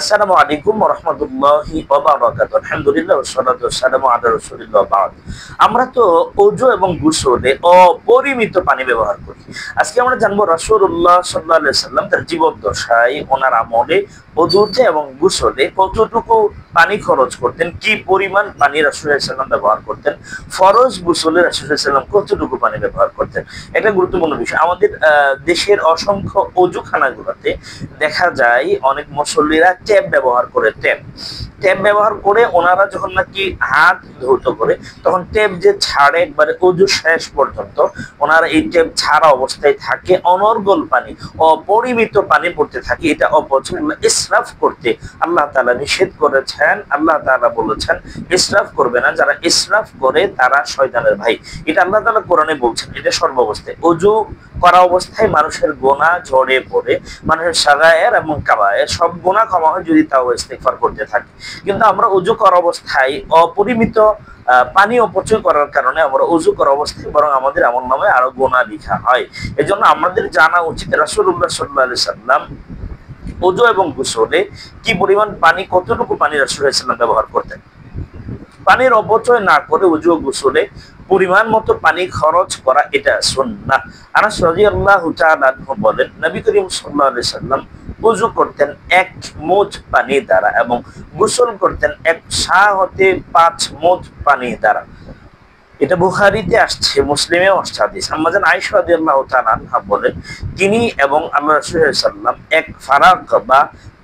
আসসালামু আলাইকুম ওয়া রাহমাতুল্লাহি ওয়া বারাকাতুহু। আলহামদুলিল্লাহ ওয়াসসালাতু ওয়াসসালামু আলা রাসূলিল্লাহ বা'দ। আমরা তো ওযু এবং গোসলে অপরিমিত পানি ব্যবহার করি। আজকে আমরা জানবো রাসূলুল্লাহ সাল্লাল্লাহু আলাইহি ওয়াসাল্লাম তার জীবদ্দশায় ওনার আমলে ওযুতে এবং গোসলে কতটুকু পানি খরচ করতেন, কি পরিমাণ পানি রাসূলুল্লাহ সাল্লাল্লাহু আলাইহি ওয়াসাল্লাম ব্যবহার করতেন, ফরজ গোসলে রাসূলুল্লাহ সাল্লাল্লাহু আলাইহি ওয়াসাল্লাম কতটুকু পানি ব্যবহার করতেন। এটা গুরুত্বপূর্ণ বিষয়। আমাদের দেশের অসংখ্য ওযুখানাগুলোতে দেখা যায় অনেক মুসল্লিরা ট্যাপ ব্যবহার করে। ট্যাপ ব্যবহার করে ওনারা যখন নাকি হাত ধৌত করে তখন ট্যাপ যে ছাড়ে একবারে ওযু শেষ পর্যন্ত ওনারা এই ট্যাপ ছাড়া অবস্থায় থাকে, অনর্গল পানি, অপরিমিত পানি পড়তে থাকে। এটা অপচয়, ইসরাফ করতে আল্লাহ তাআলা নিষেধ করেছেন। আল্লাহ তাআলা বলেছেন ইসরাফ করবে না, যারা ইসরাফ করে তারা শয়তানের ভাই। এটা আল্লাহ তাআলা কোরআনে বলছেন। এটা সর্বাবস্থায় ওযু করা অবস্থায় মানুষের গুনাহ ঝরে পড়ে, মানুষের সাগায়ের এবং কাবায়ের সব গুনাহ ক্ষমা হয় যদি তাও ইস্তিগফার করতে থাকে। কিন্তু আমরা ওযু করা অবস্থায় অপরিমিত পানি অপচয় করার কারণে আমরা ওযু করা অবস্থায় বরং আমাদের আমলনামায় আরো গুনাহ লেখা হয়। এজন্য আমাদের জানা উচিত রাসূলুল্লাহ সাল্লাল্লাহু আলাইহি সাল্লাম ওযু এবং গোসলে কি পরিমাণ পানি, কতটুকু পানি রাসূলুল্লাহ সাল্লাল্লাহু আলাইহি সাল্লাম ব্যবহার করতেন। পানির অপচয় না করে ওযু ও গোসলে পরিমাণ মতো পানি খরচ করা এটা সুন্নাহ। আনাস রাদিয়াল্লাহু তাআলা আনহু বলেন, নবী করিম সাল্লাল্লাহু আলাইহি সাল্লাম ওযু করতেন এক মুঠ পানি দ্বারা এবং গোসল করতেন এক সা হতে 5 মুঠ পানি দ্বারা। এটা বুখারীতে আসছে, মুসলিমেও আসছে হাদিস। আম্মাজান আয়েশা রাদিয়াল্লাহু তাআলা আনহা বলেন, তিনি এবং আল্লাহ রাসূল সাল্লাল্লাহু আলাইহি সাল্লাম এক ফারাক বা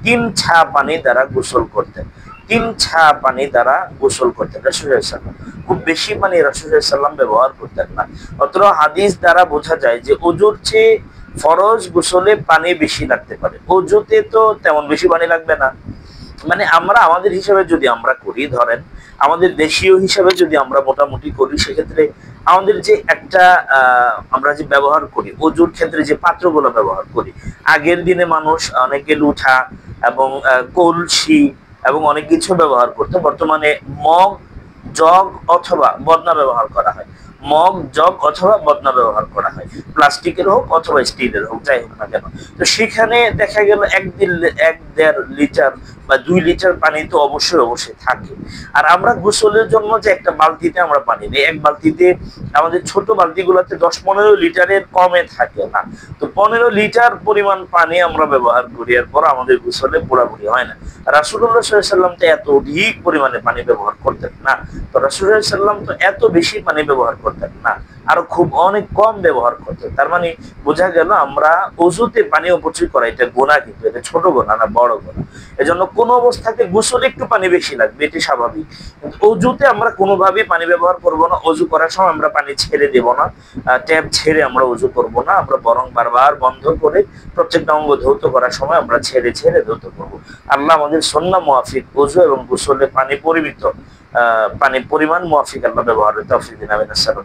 3 ছা পানি দ্বারা গোসল করতেন। 3 ছা পানি দ্বারা গোসল করতেন রাসূলুল্লাহ সাল্লাল্লাহু আলাইহি ওয়াসাল্লাম। খুব বেশি পানি রাসূলুল্লাহ সাল্লাল্লাহু আলাইহি ওয়াসাল্লাম ব্যবহার করতেন না। অতঃ হাদিস দ্বারা বোঝা যায় যে ওযুর চেয়ে ফরজ গোসলে পানি বেশি লাগতে পারে, ওযুতে তো তেমন বেশি পানি লাগবে না। মানে আমরা আমাদের হিসাবে যদি আমরা করি, ধরেন আমাদের দেশীয় হিসাবে যদি আমরা মোটামুটি করি, সেক্ষেত্রে আমাদের যে একটা আমরা যে ব্যবহার করি ওযুর ক্ষেত্রে যে পাত্রগুলো ব্যবহার করি, আগের দিনে মানুষ অনেকে লুঠা এবং কলসি এবং অনেক কিছু ব্যবহার করতো। বর্তমানে মগ, জগ অথবা বদনা ব্যবহার করা হয়। মগ, জগ অথবা বদনা ব্যবহার করা হয়, প্লাস্টিকের হোক অথবা স্টিলের হোক, যাই হোক না কেন। তো সেখানে দেখা গেল 1-1.5 লিটার বা 2 লিটার পানি তো অবশ্যই থাকে। আর আমরা গোসলের জন্য যে একটা বালতিতে আমরা পানি দিই, এক বালতিতে আমাদের ছোট বালতিগুলোতে 10-15 লিটারের কমে থাকে না। তো 15 লিটার পরিমাণ পানি আমরা ব্যবহার করি, এরপর আমাদের গোসলে পুরাপুরি হয় না। রাসূলুল্লাহ সাল্লাল্লাহু আলাইহি ওয়াসাল্লাম তো এত অধিক পরিমাণে পানি ব্যবহার করতেন না। তো রাসূলুল্লাহ সাল্লাল্লাহু আলাইহি ওয়াসাল্লাম তো এত বেশি পানি ব্যবহার করতেন না, আরো খুব অনেক কম ব্যবহার করতেন। তার মানে বোঝা গেল আমরা ওযুতে পানি অপচয় করা এটা গুনাহ, কিন্তু এটা ছোট গুনাহ না, বড় গুনাহ। এজন্য কোন অবস্থাতে গোসলে একটু পানি বেশি লাগবে, এটি স্বাভাবিক। কিন্তু ওযুতে আমরা কোনোভাবেই পানি ব্যবহার করব না। ওযু করার সময় আমরা পানি ছেড়ে দেব না, ট্যাপ ছেড়ে আমরা ওযু করব না। আমরা বরং বারবার বন্ধ করে প্রত্যেকটা অঙ্গ ধৌত করার সময় আমরা ছেড়ে ধৌত করব। আল্লাহ আমাদের সুন্নাহ মুআফিক ওযু এবং গোসলে পানি পরিমিত পানি পরিমাণ মুআফিক আল্লাহ ব্যবহারের তৌফিক দিন। আমিন। আসসালামু